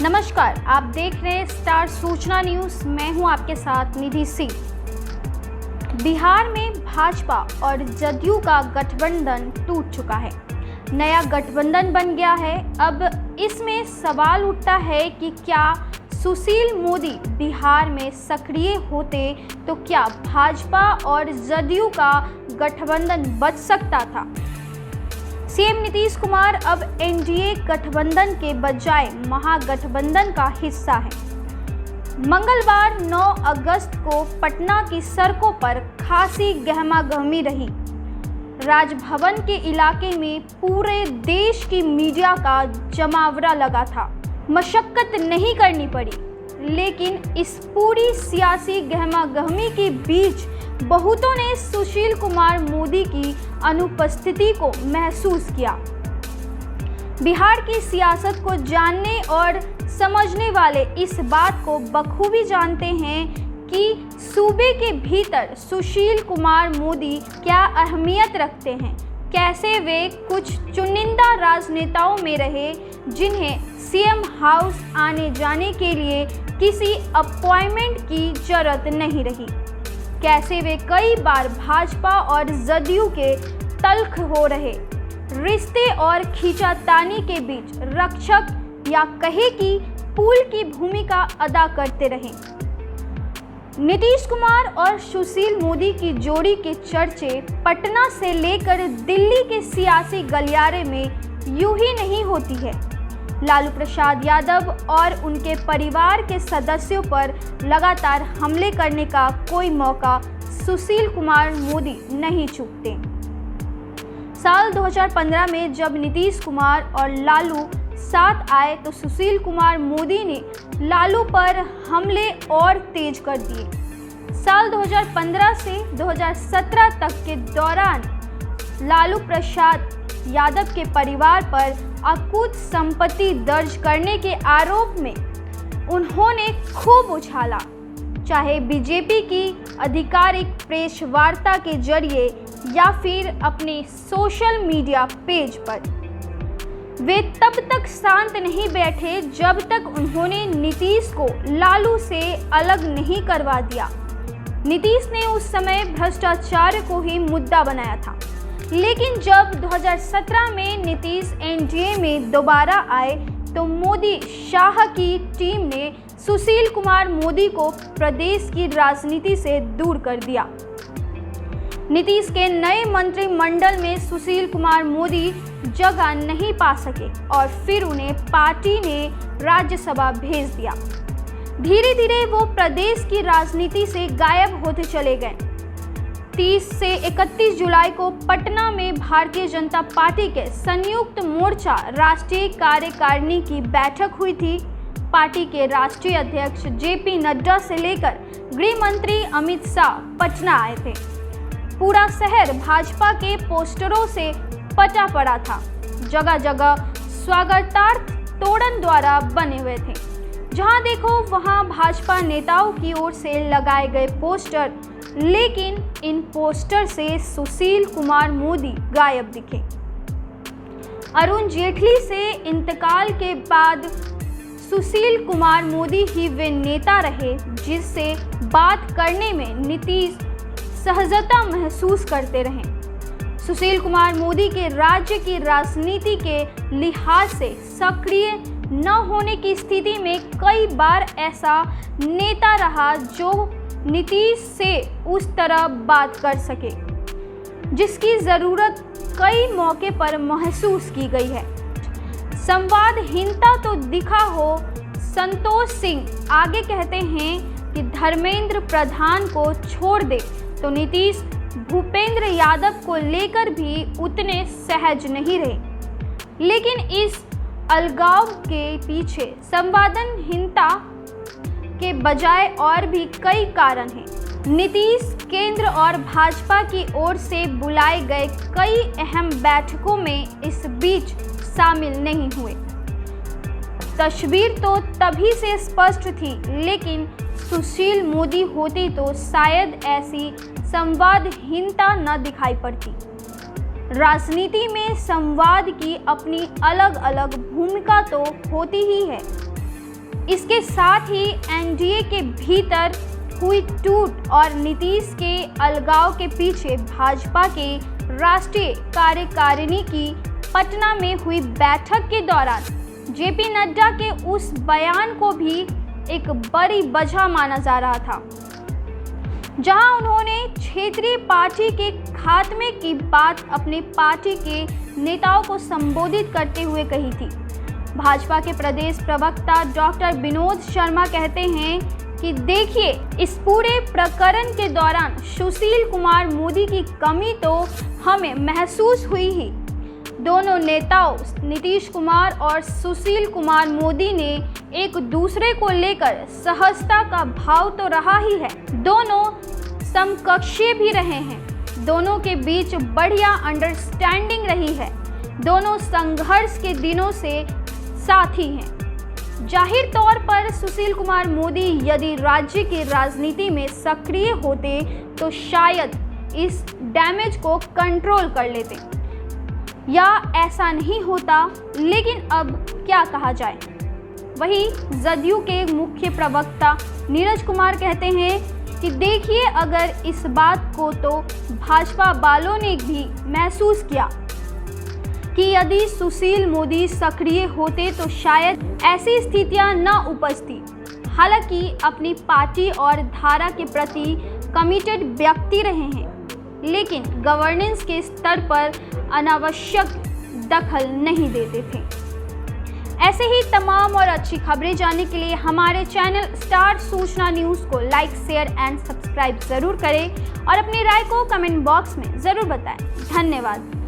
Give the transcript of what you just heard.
नमस्कार, आप देख रहे हैं स्टार सूचना न्यूज। मैं हूं आपके साथ निधि सिंह। बिहार में भाजपा और जदयू का गठबंधन टूट चुका है, नया गठबंधन बन गया है। अब इसमें सवाल उठता है कि क्या सुशील मोदी बिहार में सक्रिय होते तो क्या भाजपा और जदयू का गठबंधन बच सकता था। सीएम नीतीश कुमार अब एनडीए गठबंधन के बजाय महागठबंधन का हिस्सा है। मंगलवार 9 अगस्त को पटना की सड़कों पर खासी गहमागहमी रही। राजभवन के इलाके में पूरे देश की मीडिया का जमावड़ा लगा था। मशक्कत नहीं करनी पड़ी, लेकिन इस पूरी सियासी गहमागहमी के बीच बहुतों ने सुशील कुमार मोदी की अनुपस्थिति को महसूस किया। बिहार की सियासत को जानने और समझने वाले इस बात को बखूबी जानते हैं कि सूबे के भीतर सुशील कुमार मोदी क्या अहमियत रखते हैं, कैसे वे कुछ चुनिंदा राजनेताओं में रहे जिन्हें सीएम हाउस आने जाने के लिए किसी अपॉइंटमेंट की जरूरत नहीं रही, कैसे वे कई बार भाजपा और जदयू के तल्ख हो रहे रिश्ते और खींचातानी के बीच रक्षक या कहे कि पुल की भूमिका अदा करते रहे। नीतीश कुमार और सुशील मोदी की जोड़ी के चर्चे पटना से लेकर दिल्ली के सियासी गलियारे में यूं ही नहीं होती है। लालू प्रसाद यादव और उनके परिवार के सदस्यों पर लगातार हमले करने का कोई मौका सुशील कुमार मोदी नहीं चूकते। साल 2015 में जब नीतीश कुमार और लालू साथ आए तो सुशील कुमार मोदी ने लालू पर हमले और तेज कर दिए। साल 2015 से 2017 तक के दौरान लालू प्रसाद यादव के परिवार पर अकूत संपत्ति दर्ज करने के आरोप में उन्होंने खूब उछाला, चाहे बीजेपी की आधिकारिक प्रेस वार्ता के जरिए या फिर अपने सोशल मीडिया पेज पर। वे तब तक शांत नहीं बैठे जब तक उन्होंने नीतीश को लालू से अलग नहीं करवा दिया। नीतीश ने उस समय भ्रष्टाचार को ही मुद्दा बनाया था, लेकिन जब 2017 में नीतीश एनडीए में दोबारा आए तो मोदी शाह की टीम ने सुशील कुमार मोदी को प्रदेश की राजनीति से दूर कर दिया। नीतीश के नए मंत्रिमंडल में सुशील कुमार मोदी जगह नहीं पा सके और फिर उन्हें पार्टी ने राज्यसभा भेज दिया। धीरे धीरे वो प्रदेश की राजनीति से गायब होते चले गए। 30 से 31 जुलाई को पटना में भारतीय जनता पार्टी के संयुक्त मोर्चा राष्ट्रीय कार्यकारिणी की बैठक हुई थी। पार्टी के राष्ट्रीय अध्यक्ष जेपी नड्डा से लेकर गृह मंत्री अमित शाह पटना आए थे। पूरा शहर भाजपा के पोस्टरों से पटा पड़ा था। जगह जगह स्वागतार्थ तोरण द्वारा बने हुए थे। जहां देखो वहां भाजपा नेताओं की ओर से लगाए गए पोस्टर, लेकिन इन पोस्टर से सुशील कुमार मोदी गायब दिखे। अरुण जेटली से इंतकाल के बाद सुशील कुमार मोदी ही वे नेता रहे जिससे बात करने में नीतीश सहजता महसूस करते रहे। सुशील कुमार मोदी के राज्य की राजनीति के लिहाज से सक्रिय न होने की स्थिति में कई बार ऐसा नेता रहा जो नीतीश से उस तरह बात कर सके जिसकी ज़रूरत कई मौके पर महसूस की गई है। संवादहीनता तो दिखा हो। संतोष सिंह आगे कहते हैं कि धर्मेंद्र प्रधान को छोड़ दे तो नीतीश भूपेंद्र यादव को लेकर भी उतने सहज नहीं रहे। लेकिन इस अलगाव के पीछे संवादहीनता के बजाय और भी कई कारण हैं। नीतीश केंद्र और भाजपा की ओर से बुलाए गए कई अहम बैठकों में इस बीच शामिल नहीं हुए। तस्वीर तो तभी से स्पष्ट थी, लेकिन सुशील मोदी होती तो शायद ऐसी संवादहीनता न दिखाई पड़ती। राजनीति में संवाद की अपनी अलग अलग भूमिका तो होती ही है। इसके साथ ही एनडीए के भीतर हुई टूट और नीतीश के अलगाव के पीछे भाजपा के राष्ट्रीय कार्यकारिणी की पटना में हुई बैठक के दौरान जेपी नड्डा के उस बयान को भी एक बड़ी वजह माना जा रहा था, जहां उन्होंने क्षेत्रीय पार्टी के खात्मे की बात अपने पार्टी के नेताओं को संबोधित करते हुए कही थी। भाजपा के प्रदेश प्रवक्ता डॉक्टर विनोद शर्मा कहते हैं कि देखिए, इस पूरे प्रकरण के दौरान सुशील कुमार मोदी की कमी तो हमें महसूस हुई ही। दोनों नेताओं नीतीश कुमार और सुशील कुमार मोदी ने एक दूसरे को लेकर सहजता का भाव तो रहा ही है, दोनों समकक्षीय भी रहे हैं, दोनों के बीच बढ़िया अंडरस्टैंडिंग रही है, दोनों संघर्ष के दिनों से साथी हैं। जाहिर तौर पर सुशील कुमार मोदी यदि राज्य की राजनीति में सक्रिय होते तो शायद इस डैमेज को कंट्रोल कर लेते, या ऐसा नहीं होता, लेकिन अब क्या कहा जाए। वहीं जदयू के मुख्य प्रवक्ता नीरज कुमार कहते हैं कि देखिए, अगर इस बात को तो भाजपा वालों ने भी महसूस किया कि यदि सुशील मोदी सक्रिय होते तो शायद ऐसी स्थितियां न उपजती। हालांकि अपनी पार्टी और धारा के प्रति कमिटेड व्यक्ति रहे हैं, लेकिन गवर्नेंस के स्तर पर अनावश्यक दखल नहीं देते थे। ऐसे ही तमाम और अच्छी खबरें जानने के लिए हमारे चैनल स्टार सूचना न्यूज़ को लाइक, शेयर एंड सब्सक्राइब ज़रूर करें और अपनी राय को कमेंट बॉक्स में ज़रूर बताएं। धन्यवाद।